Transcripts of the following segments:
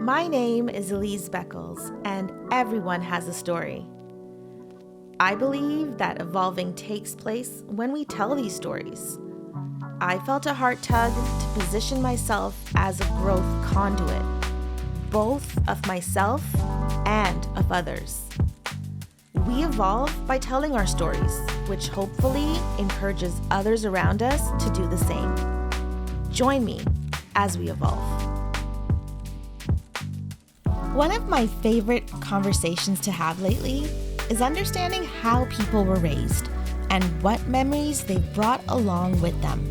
My name is Elise Beckles, and everyone has a story. I believe that evolving takes place when we tell these stories. I felt a heart tug to position myself as a growth conduit, both of myself and of others. We evolve by telling our stories, which hopefully encourages others around us to do the same. Join me as we evolve. One of my favorite conversations to have lately is understanding how people were raised and what memories they've brought along with them.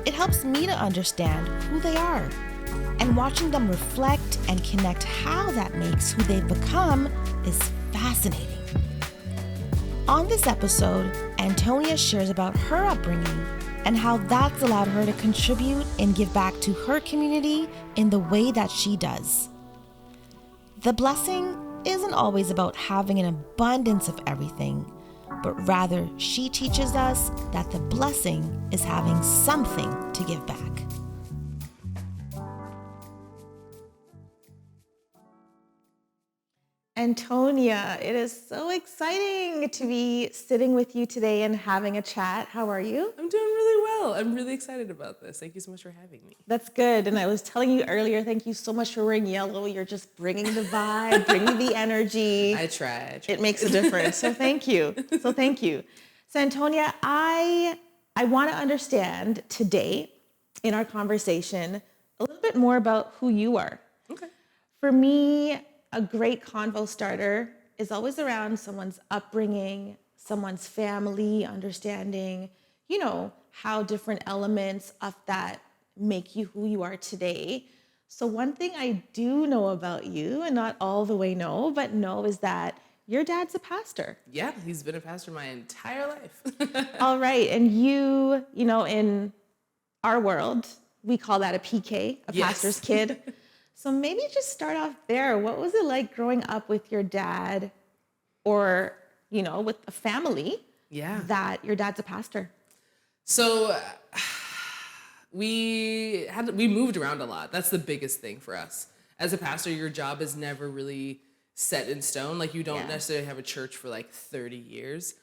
It helps me to understand who they are, and watching them reflect and connect how that makes who they've become is fascinating. On this episode, Antonia shares about her upbringing and how that's allowed her to contribute and give back to her community in the way that she does. The blessing isn't always about having an abundance of everything, but rather she teaches us that the blessing is having something to give back. Antonia, it is so exciting to be sitting with you today and having a chat. How are you? I'm doing really well. I'm really excited about this. Thank you so much for having me. That's good. And I was telling you earlier, thank you so much for wearing yellow. You're just bringing the vibe, bringing the energy. I tried. It makes a difference. So thank you. So Antonia, I want to understand today in our conversation a little bit more about who you are. Okay. For me, a great convo starter is always around someone's upbringing, someone's family, understanding, how different elements of that make you who you are today. So one thing I do know about you, and not all the way know, but know, is that your dad's a pastor. Yeah, he's been a pastor my entire life. All right. And you in our world, we call that a PK, a pastor's kid. So maybe just start off there. What was it like growing up with your dad or, with a family that your dad's a pastor? So we moved around a lot. That's the biggest thing for us. As a pastor, your job is never really set in stone. Like you don't necessarily have a church for like 30 years.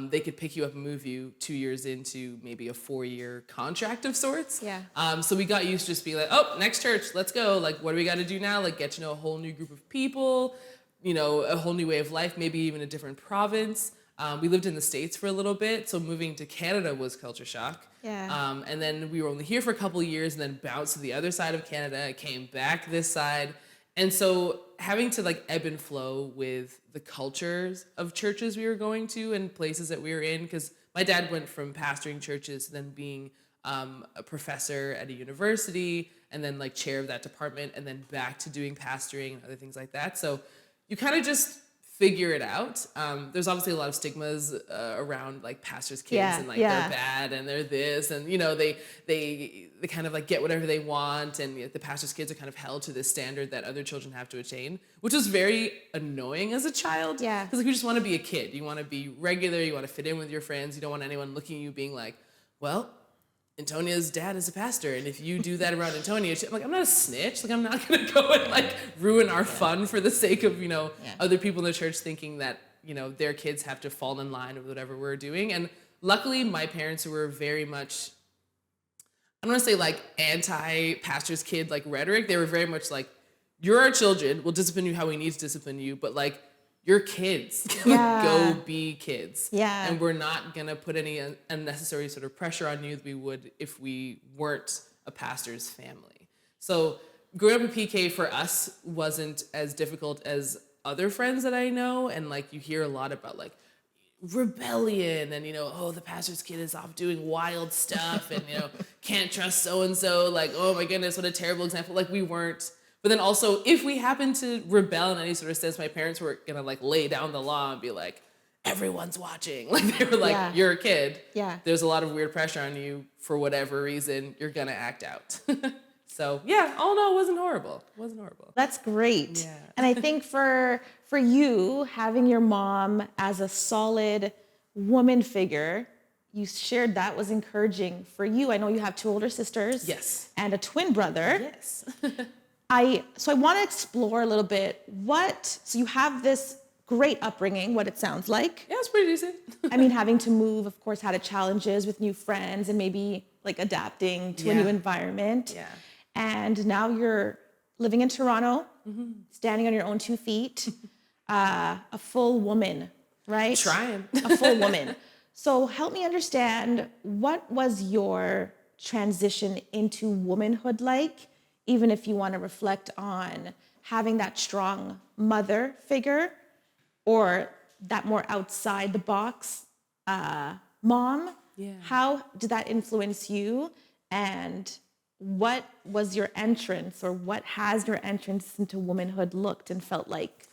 They could pick you up and move you 2 years into maybe a 4-year contract of sorts. Yeah. So we got used to just being like, oh, next church, let's go. Like, what do we got to do now? Like, get to know a whole new group of people, a whole new way of life, maybe even a different province. We lived in the States for a little bit, so moving to Canada was culture shock. Yeah. And then we were only here for a couple of years and then bounced to the other side of Canada, came back this side. And so having to ebb and flow with the cultures of churches we were going to and places that we were in, because my dad went from pastoring churches to then being a professor at a university and then chair of that department and then back to doing pastoring and other things like that. So you kind of just figure it out. There's obviously a lot of stigmas around pastors' kids and they're bad and they're this and they kind of get whatever they want and the pastors' kids are kind of held to this standard that other children have to attain, which was very annoying as a child. Yeah. Because you just want to be a kid. You want to be regular. You want to fit in with your friends. You don't want anyone looking at you being like, well, Antonia's dad is a pastor, and if you do that around Antonia, I'm I'm not a snitch. I'm not gonna go and ruin our fun for the sake of other people in the church thinking that their kids have to fall in line with whatever we're doing. And luckily, my parents were very much, I don't want to say anti-pastor's kid rhetoric. They were very much you're our children. We'll discipline you how we need to discipline you, but you're kids. Go be kids. Yeah. And we're not going to put any unnecessary sort of pressure on you that we would if we weren't a pastor's family. So growing up in PK for us wasn't as difficult as other friends that I know. And you hear a lot about rebellion and, the pastor's kid is off doing wild stuff and, can't trust so-and-so. Oh my goodness, what a terrible example. We weren't. But then also, if we happened to rebel in any sort of sense, my parents were gonna lay down the law and be everyone's watching. They were you're a kid. Yeah. There's a lot of weird pressure on you for whatever reason. You're gonna act out. So all in all, it wasn't horrible. That's great. Yeah. And I think for you, having your mom as a solid woman figure, you shared that was encouraging for you. I know you have 2 older sisters. Yes. And a twin brother. Yes. So I want to explore a little bit so you have this great upbringing, what it sounds like. Yeah, it's pretty decent. I mean, having to move, of course, had challenges with new friends and maybe like adapting to a new environment. Yeah. And now you're living in Toronto, standing on your own 2 feet, a full woman, right? Trying. A full woman. So help me understand, what was your transition into womanhood like, even if you want to reflect on having that strong mother figure or that more outside the box mom? Yeah. How did that influence you? And what was your entrance, or what has your entrance into womanhood looked and felt like?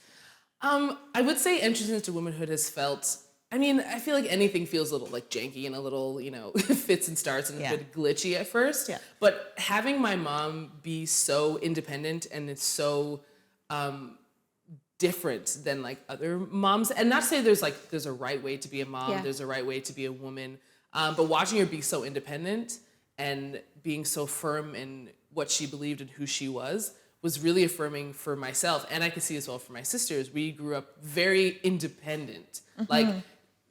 I would say entrance into womanhood has felt, I mean, I feel like anything feels a little like janky and a little, fits and starts and a bit glitchy at first. Yeah. But having my mom be so independent and it's so different than like other moms, and not to say there's a right way to be a mom, there's a right way to be a woman, but watching her be so independent and being so firm in what she believed and who she was really affirming for myself. And I could see as well for my sisters. We grew up very independent. Like,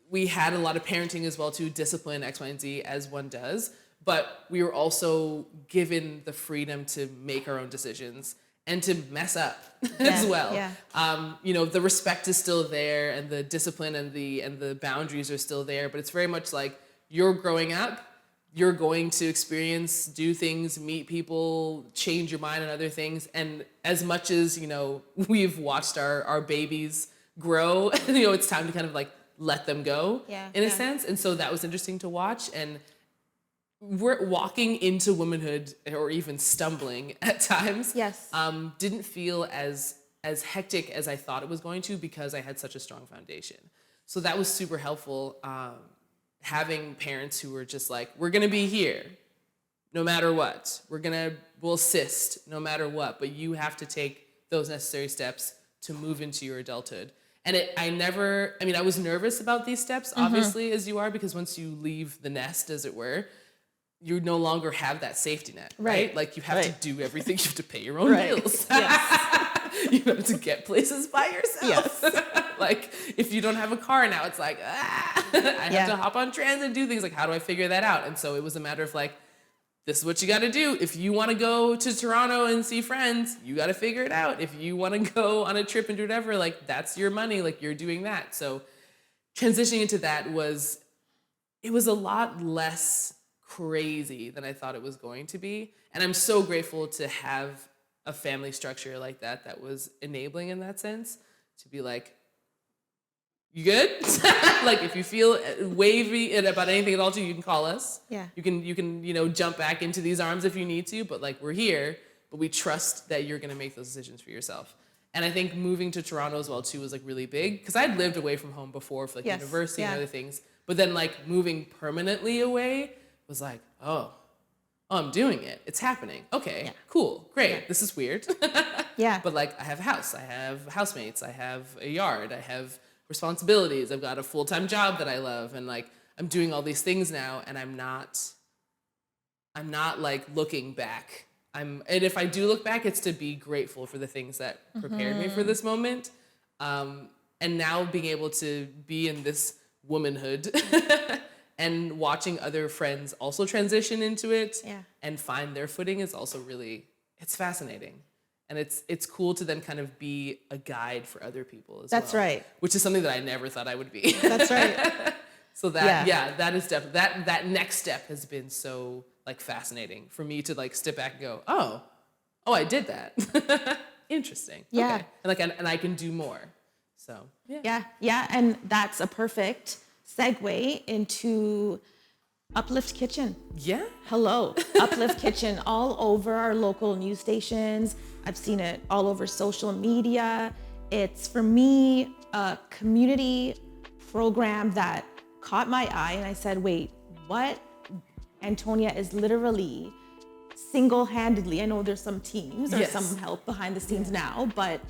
we had a lot of parenting as well too, discipline, X, Y, and Z, as one does. But we were also given the freedom to make our own decisions and to mess up as well. Yeah. The respect is still there, and the discipline and the boundaries are still there. But it's very much like, you're growing up, you're going to experience, do things, meet people, change your mind on other things. And as much as, we've watched our babies grow, it's time to kind of like let them go in a sense. And so that was interesting to watch. And we're walking into womanhood, or even stumbling at times. Yes. Didn't feel as hectic as I thought it was going to, because I had such a strong foundation. So that was super helpful. Having parents who were just like, we're going to be here no matter what. We'll assist no matter what, but you have to take those necessary steps to move into your adulthood. And I was nervous about these steps, obviously, as you are, because once you leave the nest, as it were, you no longer have that safety net, right? Like, you have to do everything. You have to pay your own bills. Yes. You have to get places by yourself. Yes. Like, if you don't have a car now, it's like, I have to hop on transit and do things. Like, how do I figure that out? And so it was a matter of like, this is what you got to do. If you want to go to Toronto and see friends, you got to figure it out. If you want to go on a trip and do whatever, like, that's your money. Like, you're doing that. So transitioning into that was a lot less crazy than I thought it was going to be. And I'm so grateful to have a family structure like that was enabling in that sense, to be like, you good? Like, if you feel wavy about anything at all, you can call us. Yeah. You can jump back into these arms if you need to, but like, we're here, but we trust that you're going to make those decisions for yourself. And I think moving to Toronto as well too was like really big, because I'd lived away from home before for like university and other things, but then like moving permanently away was like, oh, I'm doing it. It's happening. Okay, cool, great. This is weird. But like, I have a house, I have housemates, I have a yard, I have responsibilities, I've got a full-time job that I love, and like, I'm doing all these things now, and I'm not like looking back. And if I do look back, it's to be grateful for the things that prepared me for this moment. And now being able to be in this womanhood and watching other friends also transition into it and find their footing is also really, it's fascinating. And it's cool to then kind of be a guide for other people as well. That's right. Which is something that I never thought I would be. That's right. So that is definitely, that next step has been so like fascinating for me to like step back and go, oh, I did that. Interesting. Yeah. Okay. And I can do more. So yeah. And that's a perfect segue into Uplift Kitchen. Yeah. Hello. Uplift Kitchen, all over our local news stations. I've seen it all over social media. It's, for me, a community program that caught my eye, and I said, wait, what? Antonia is literally single-handedly, I know there's some teams or some help behind the scenes now, but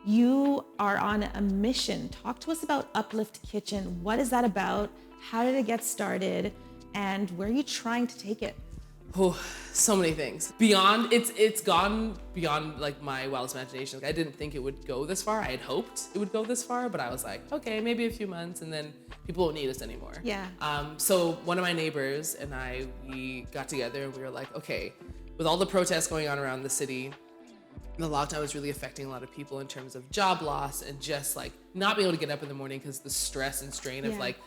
you are on a mission. Talk to us about Uplift Kitchen. What is that about? How did it get started? And where are you trying to take it? Oh, so many things. Beyond, it's gone beyond like my wildest imagination. Like I didn't think it would go this far. I had hoped it would go this far, but I was like, okay, maybe a few months and then people won't need us anymore. Yeah. So one of my neighbors and we got together and we were like, okay, with all the protests going on around the city, the lockdown was really affecting a lot of people in terms of job loss and just like not being able to get up in the morning because the stress and strain of like,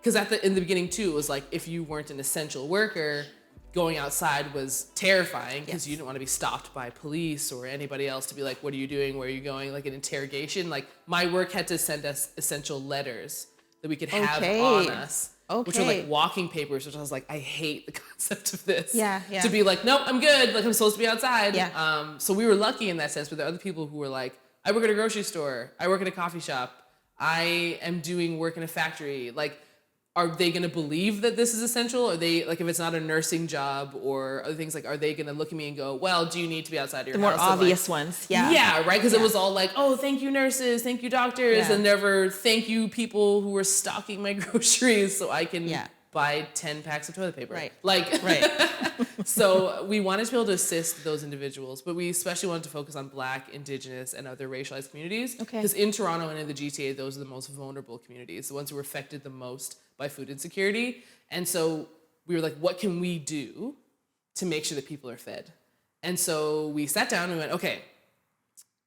because in the beginning too, it was like if you weren't an essential worker, going outside was terrifying because you didn't want to be stopped by police or anybody else to be like, what are you doing? Where are you going? Like an interrogation. Like my work had to send us essential letters that we could have on us. Which were like walking papers, which I was like, I hate the concept of this. Yeah. To be like, nope, I'm good. Like I'm supposed to be outside. Yeah. So we were lucky in that sense, but there are other people who were like, I work at a grocery store. I work at a coffee shop. I am doing work in a factory. Like, are they going to believe that this is essential? Are they like, if it's not a nursing job or other things, like, are they going to look at me and go, well, do you need to be outside your house? The more obvious ones. Yeah. Yeah, right? Because it was all like, oh, thank you, nurses. Thank you, doctors. And never thank you, people who were stocking my groceries so I can buy 10 packs of toilet paper. Right. Like, so we wanted to be able to assist those individuals, but we especially wanted to focus on Black, Indigenous, and other racialized communities. Because in Toronto and in the GTA, those are the most vulnerable communities, the ones who were affected the most by food insecurity. And so we were like, what can we do to make sure that people are fed? And so we sat down and we went, okay,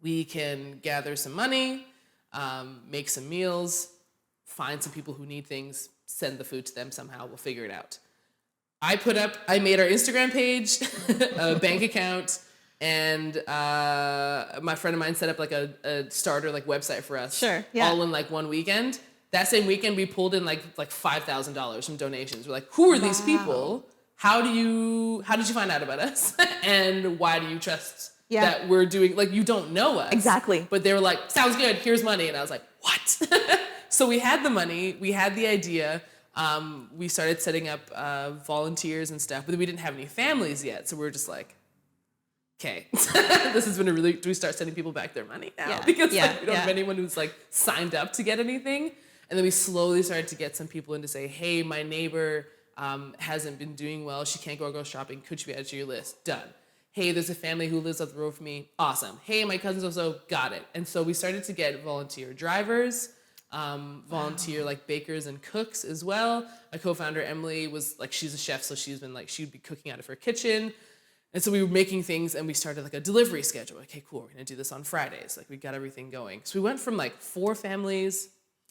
we can gather some money, make some meals, find some people who need things, send the food to them somehow. We'll figure it out. I made our Instagram page, a bank account, and my friend of mine set up like a starter like website for us. All in like one weekend. That same weekend, we pulled in like $5,000 from donations. We're like, who are these people? How did you find out about us? And why do you trust that we're doing, like, you don't know us. Exactly. But they were like, sounds good, here's money. And I was like, what? So we had the money, we had the idea. We started setting up volunteers and stuff, but we didn't have any families yet. So we were just like, okay, this has been do we start sending people back their money now? Because like, we don't have anyone who's like signed up to get anything. And then we slowly started to get some people in to say, hey, my neighbor hasn't been doing well. She can't go shopping. Could she be added to your list? Done. Hey, there's a family who lives up the road from me. Awesome. Hey, my cousin's also got it. And so we started to get volunteer drivers, volunteer like bakers and cooks as well. My co-founder, Emily, was like, she's a chef. So she'd be cooking out of her kitchen. And so we were making things and we started like a delivery schedule. Okay, cool. We're going to do this on Fridays. Like we got everything going. So we went from like 4 families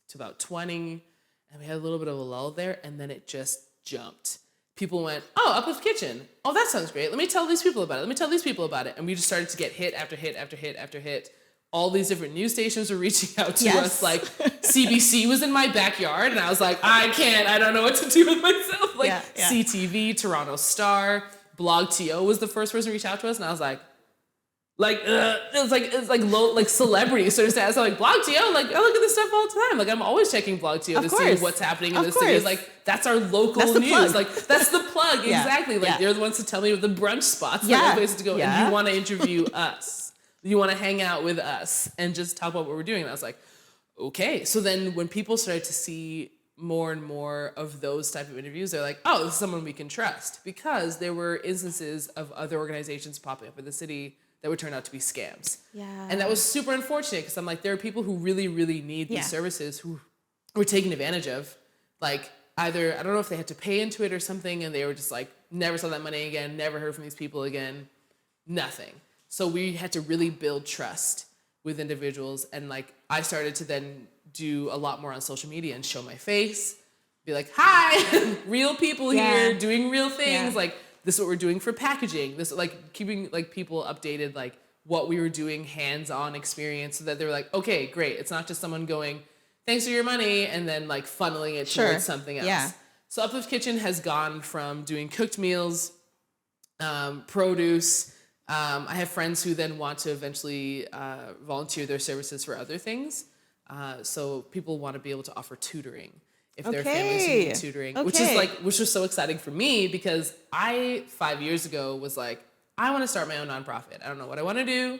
to about 20, and we had a little bit of a lull there, and then it just jumped. People went, oh, Uplift Kitchen. Oh, that sounds great. Let me tell these people about it. Let me tell these people about it. And we just started to get hit after hit after hit after hit. All these different news stations were reaching out to us. Like CBC was in my backyard, and I was like, I don't know what to do with myself. Like CTV, Toronto Star, Blog TO was the first person to reach out to us, and I was like, it's like low, like celebrities sort of say, so like Blog TO, like I look at this stuff all the time. Like I'm always checking Blog TO to see what's happening in the city. Like that's our local news. Plug. Like that's the plug. Exactly. Like they're the ones to tell me the brunch spots, like places to go. And you want to interview us. You want to hang out with us and just talk about what we're doing. And I was like, okay. So then when people started to see more and more of those type of interviews, they're like, oh, this is someone we can trust, because there were instances of other organizations popping up in the city that would turn out to be scams. And that was super unfortunate, because I'm like, there are people who really, really need these services who were taken advantage of. Like either, I don't know if they had to pay into it or something, and they were just like, never saw that money again, never heard from these people again, nothing. So we had to really build trust with individuals. And like, I started to then do a lot more on social media and show my face, be like, hi, real people here doing real things. Like, this is what we're doing for packaging. This, like, keeping like people updated, like what we were doing, hands-on experience, so that they were like, okay, great. It's not just someone going, thanks for your money, and then like funneling it towards something else. So Uplift Kitchen has gone from doing cooked meals, produce. I have friends who then want to eventually volunteer their services for other things. So people want to be able to offer tutoring if their families need tutoring, which was so exciting for me, because I 5 years ago was like, I want to start my own nonprofit. I don't know what I want to do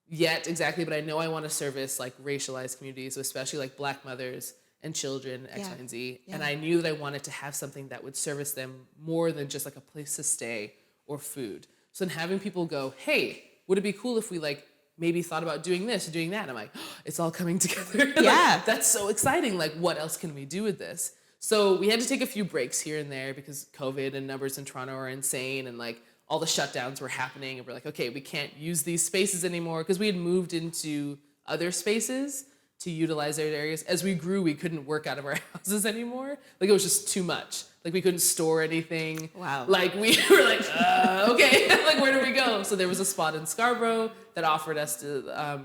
yet exactly, but I know I want to service like racialized communities, so especially like Black mothers and children, X, Y, and Z. And I knew that I wanted to have something that would service them more than just like a place to stay or food. So then having people go, hey, would it be cool if we like maybe thought about doing this or doing that? And I'm like, oh, it's all coming together. Yeah. Like, that's so exciting. Like, what else can we do with this? So we had to take a few breaks here and there because COVID and numbers in Toronto are insane, and like all the shutdowns were happening, and we're like, okay, we can't use these spaces anymore, because we had moved into other spaces to utilize their areas. As we grew, we couldn't work out of our houses anymore. Like, it was just too much. Like, we couldn't store anything. Wow. Like, we were like, okay, like, where do we go? So there was a spot in Scarborough that offered us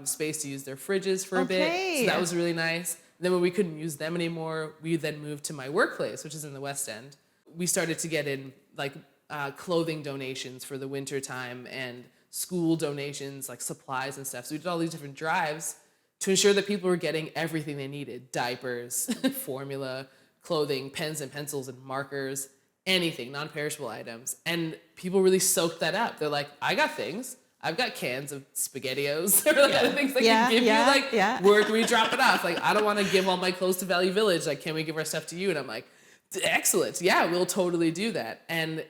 space to use their fridges for a bit. So that was really nice. Then when we couldn't use them anymore, we then moved to my workplace, which is in the West End. We started to get in like clothing donations for the winter time and school donations, like supplies and stuff. So we did all these different drives to ensure that people were getting everything they needed: diapers, formula, clothing, pens and pencils and markers, anything, non-perishable items. And people really soaked that up. They're like, I got things. I've got cans of SpaghettiOs or like other things they can give you. Like, where can we drop it off? Like, I don't want to give all my clothes to Value Village. Like, can we give our stuff to you? And I'm like, excellent. Yeah, we'll totally do that. And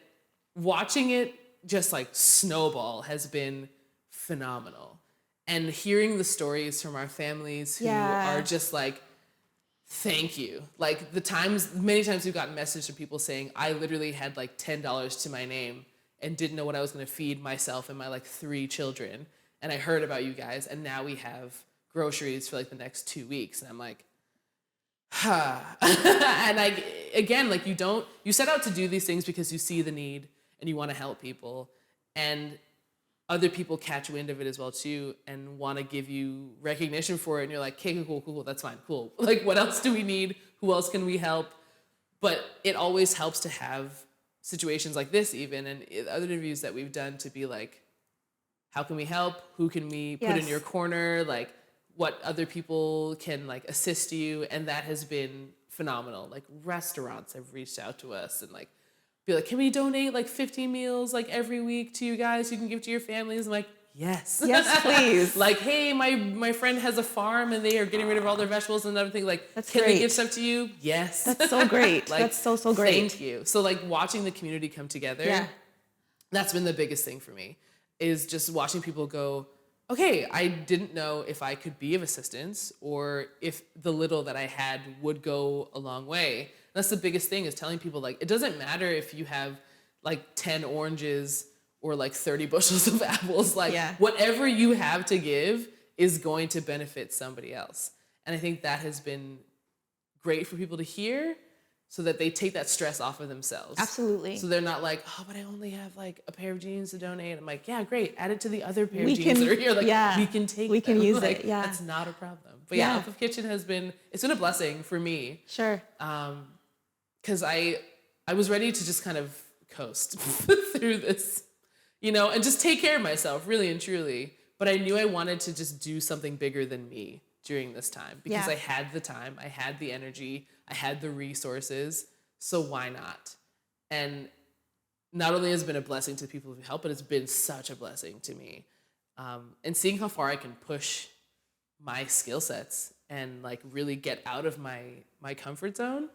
watching it just like snowball has been phenomenal. And hearing the stories from our families who are just like, thank you. Like, many times we've gotten messages from people saying, I literally had like $10 to my name and didn't know what I was going to feed myself and my like 3 children. And I heard about you guys, and now we have groceries for like the next 2 weeks. And I'm like, and again, like, you set out to do these things because you see the need and you want to help people, and other people catch wind of it as well too and want to give you recognition for it. And you're like, okay, cool, that's fine, cool. Like, what else do we need? Who else can we help? But it always helps to have situations like this, even, and other interviews that we've done, to be like, how can we help? Who can we put in your corner? Like, what other people can like assist you? And that has been phenomenal. Like, restaurants have reached out to us and like be like, can we donate like 15 meals like every week to you guys? You can give to your families. I'm like, yes, please. Like, hey, my friend has a farm and they are getting rid of all their vegetables and everything. Like, can they give stuff to you? Yes. That's so great. Like, that's so great. Thank you. So like, watching the community come together, that's been the biggest thing for me, is just watching people go, okay, I didn't know if I could be of assistance or if the little that I had would go a long way. And that's the biggest thing, is telling people, like, it doesn't matter if you have like 10 oranges or like 30 bushels of apples. Like, whatever you have to give is going to benefit somebody else. And I think that has been great for people to hear, so that they take that stress off of themselves. Absolutely. So they're not like, oh, but I only have like a pair of jeans to donate. I'm like, yeah, great. Add it to the other pair of jeans that are here. Like, we can take we them. can use like, it. Yeah. That's not a problem. But yeah, Uplift Kitchen it's been a blessing for me. Sure. Because I was ready to just kind of coast through this, and just take care of myself, really and truly. But I knew I wanted to just do something bigger than me during this time, because I had the time, I had the energy, I had the resources. So why not? And not only has it been a blessing to the people who help, but it's been such a blessing to me. And seeing how far I can push my skill sets and like really get out of my comfort zone.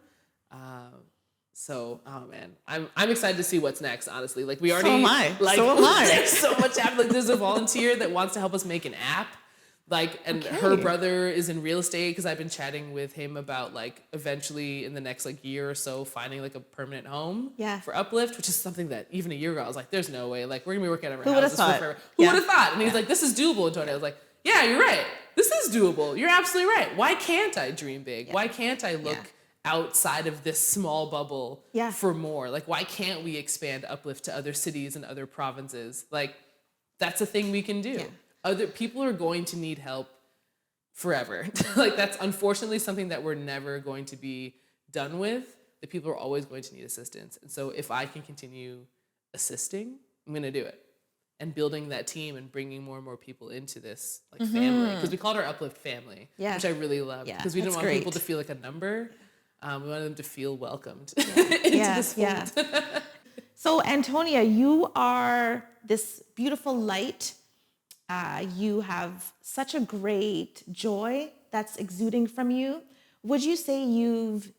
So, oh man, I'm excited to see what's next, honestly. Like, we already, so am I. Like, so am I. There's so much happening. Like, there's a volunteer that wants to help us make an app. Like, and her brother is in real estate, because I've been chatting with him about like eventually in the next like year or so finding like a permanent home for Uplift, which is something that even a year ago I was like, there's no way. Like, we're gonna be working out of our houses forever. Who would have thought? And he's like, this is doable, Antonia. I was like, yeah, you're right. This is doable. You're absolutely right. Why can't I dream big? Why can't I look outside of this small bubble for more? Like, why can't we expand Uplift to other cities and other provinces? Like, that's a thing we can do. Other people are going to need help forever. Like, that's unfortunately something that we're never going to be done with. The people are always going to need assistance. And so if I can continue assisting, I'm going to do it. And building that team and bringing more and more people into this like family. Because we called our Uplift family, which I really love. Because we didn't want people to feel like a number. We wanted them to feel welcomed into this fold. So, Antonia, you are this beautiful light. You have such a great joy that's exuding from you. Would you say you've,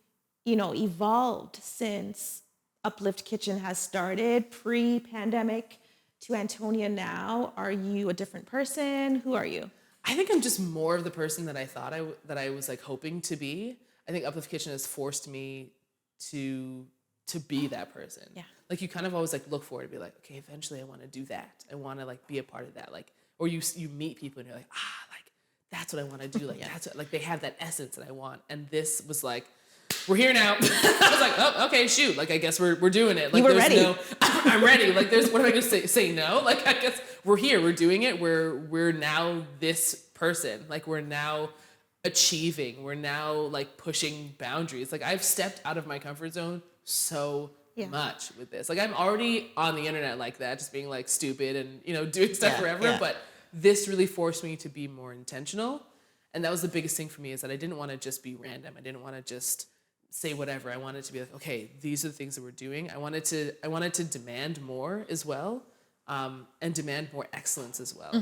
evolved since Uplift Kitchen has started pre-pandemic? to Antonia now? Are you a different person? Who are you? I think I'm just more of the person that I thought that I was like hoping to be. I think Uplift Kitchen has forced me to be that person. Yeah. Like you kind of always like look forward to be like, okay, eventually I want to do that. I want to like be a part of that. Like, or you meet people and you're like, like that's what I want to do. Like that's what, like they have that essence that I want. And this was like, we're here now. I was like, oh, okay, shoot. Like, I guess we're doing it. Like, you were ready. I'm ready. Like, what am I going to say no? Like, I guess we're here. We're doing it. We're now this person. Like, we're now achieving. We're now like pushing boundaries. Like, I've stepped out of my comfort zone so much with this. Like, I'm already on the internet like that, just being like stupid and, doing stuff forever. Yeah. But this really forced me to be more intentional. And that was the biggest thing for me, is that I didn't want to just be random. I didn't want to just say whatever. I wanted to be like, okay, these are the things that we're doing. I wanted to demand more as well, and demand more excellence as well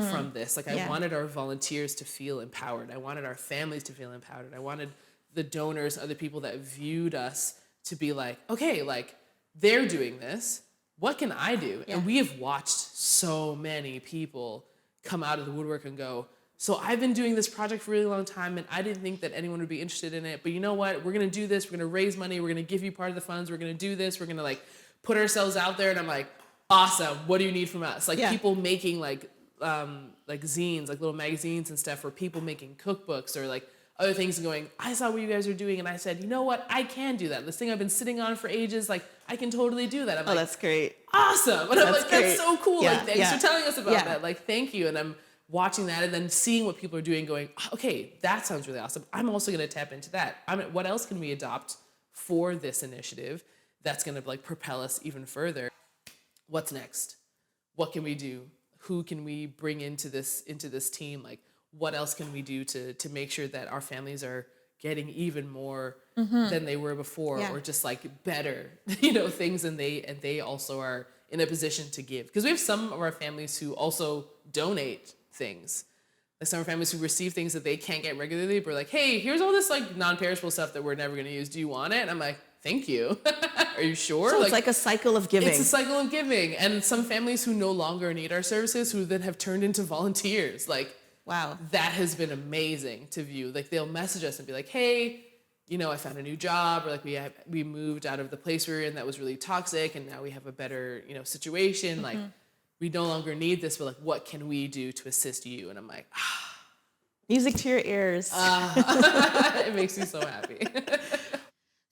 from this. Like I wanted our volunteers to feel empowered. I wanted our families to feel empowered. I wanted the donors, other people that viewed us to be like, okay, like they're doing this. What can I do? Yeah. And we have watched so many people come out of the woodwork and go, so I've been doing this project for a really long time and I didn't think that anyone would be interested in it. But you know what? We're going to do this. We're going to raise money. We're going to give you part of the funds. We're going to do this. We're going to like put ourselves out there. And I'm like, awesome. What do you need from us? Like people making like zines, like little magazines and stuff, or people making cookbooks or like other things and going, I saw what you guys are doing. And I said, you know what? I can do that. This thing I've been sitting on for ages. Like I can totally do that. I'm like, that's great. Awesome. And I'm like, that's so cool. Yeah. Like, thanks for telling us about that. Like, thank you. And I'm watching that and then seeing what people are doing, going, okay, that sounds really awesome. I'm also going to tap into that. What else can we adopt for this initiative that's going to like propel us even further? What's next? What can we do? Who can we bring into this team? Like, what else can we do to make sure that our families are getting even more than they were before, or just like better, things, and they also are in a position to give? Because we have some of our families who also donate things. Like some of our families who receive things that they can't get regularly, but are like, hey, here's all this like non-perishable stuff that we're never going to use. Do you want it? And I'm like, thank you. Are you sure? So it's like a cycle of giving. It's a cycle of giving. And some families who no longer need our services, who then have turned into volunteers. Like, wow, that has been amazing to view. Like they'll message us and be like, hey, I found a new job, or like we moved out of the place we were in that was really toxic, and now we have a better, situation. Like, we no longer need this, but like, what can we do to assist you? And I'm like, music to your ears. It makes me so happy.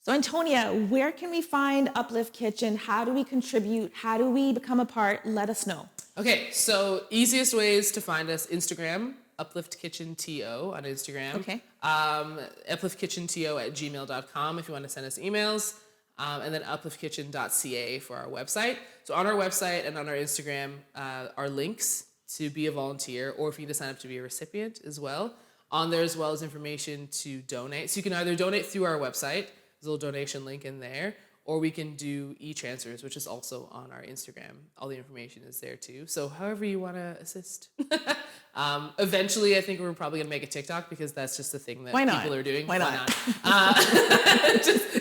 So Antonia, where can we find Uplift Kitchen? How do we contribute? How do we become a part? Let us know. Okay, so easiest ways to find us: Instagram, Uplift Kitchen TO on Instagram. Okay. upliftkitchen.to@gmail.com if you want to send us emails. And then upliftkitchen.ca for our website. So on our website and on our Instagram are links to be a volunteer, or if you need to sign up to be a recipient as well. On there as well as information to donate. So you can either donate through our website, there's a little donation link in there, or we can do e-transfers, which is also on our Instagram. All the information is there too. So however you want to assist. Eventually, I think we're probably going to make a TikTok, because that's just the thing that people are doing. Why not?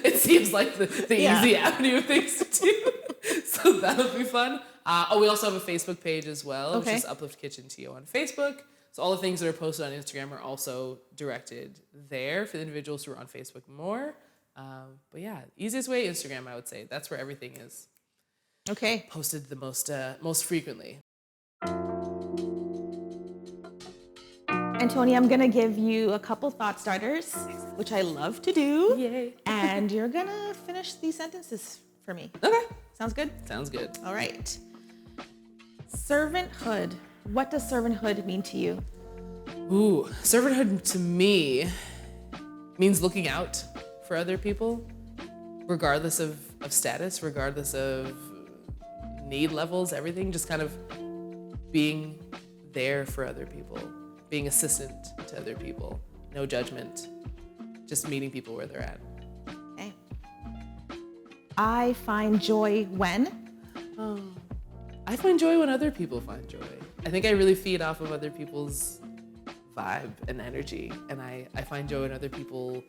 It seems like the easy avenue of things to do. So that'll be fun. We also have a Facebook page as well, which is Uplift Kitchen TO on Facebook. So all the things that are posted on Instagram are also directed there for the individuals who are on Facebook more. But yeah, easiest way, Instagram, I would say. That's where everything is. Okay. Posted the most frequently. Antonia, I'm going to give you a couple thought starters, which I love to do. Yay. And you're going to finish these sentences for me. Okay. Sounds good? Sounds good. All right. Servanthood. What does servanthood mean to you? Ooh, servanthood to me means looking out for other people, regardless of status, regardless of need levels, everything. Just kind of being there for other people, being assistant to other people. No judgment, just meeting people where they're at. Okay. I find joy when? I find joy when other people find joy. I think I really feed off of other people's vibe and energy, and I find joy when other people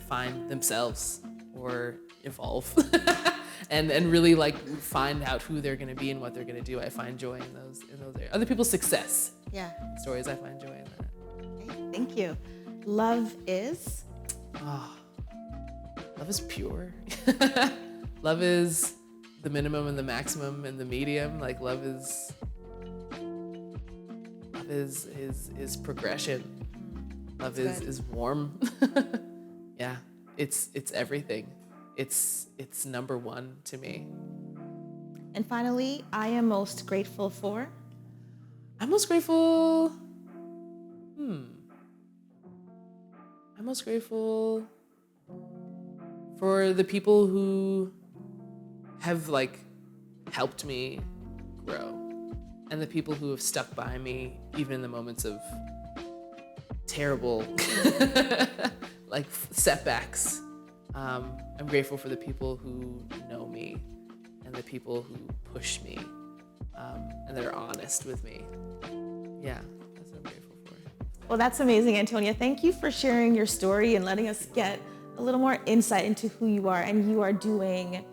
find themselves or evolve. and really like find out who they're going to be and what they're going to do. I find joy in those areas. Other people's success stories, I find joy in that. Okay, thank you. Love is? Love is pure. Love is the minimum and the maximum and the medium. Like love is progression. Love is warm. Yeah, it's everything. It's number one to me. And finally, I am most grateful for? I'm most grateful. I'm most grateful for the people who have like helped me grow, and the people who have stuck by me even in the moments of terrible like setbacks. I'm grateful for the people who know me and the people who push me and that are honest with me. Yeah, that's what I'm grateful for. Well, that's amazing, Antonia. Thank you for sharing your story and letting us get a little more insight into who you are. And you are doing,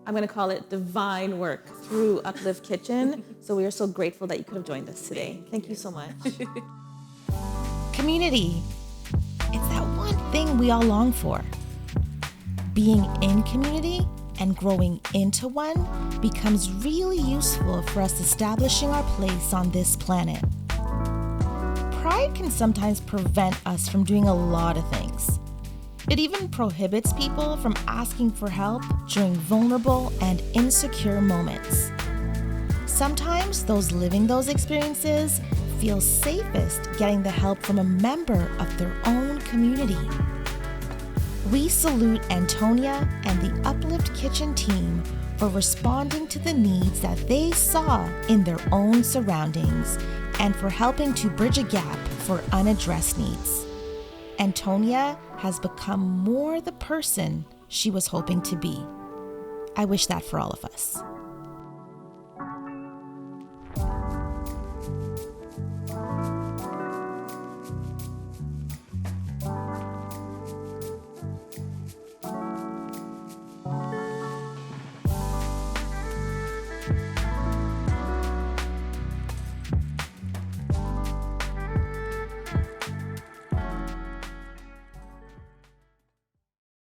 I'm going to call it divine work through Uplift Kitchen. So we are so grateful that you could have joined us today. Thank you so much. Community. It's that one thing we all long for. Being in community and growing into one becomes really useful for us establishing our place on this planet. Pride can sometimes prevent us from doing a lot of things. It even prohibits people from asking for help during vulnerable and insecure moments. Sometimes those living those experiences feel safest getting the help from a member of their own community. We salute Antonia and the Uplift Kitchen team for responding to the needs that they saw in their own surroundings and for helping to bridge a gap for unaddressed needs. Antonia has become more the person she was hoping to be. I wish that for all of us.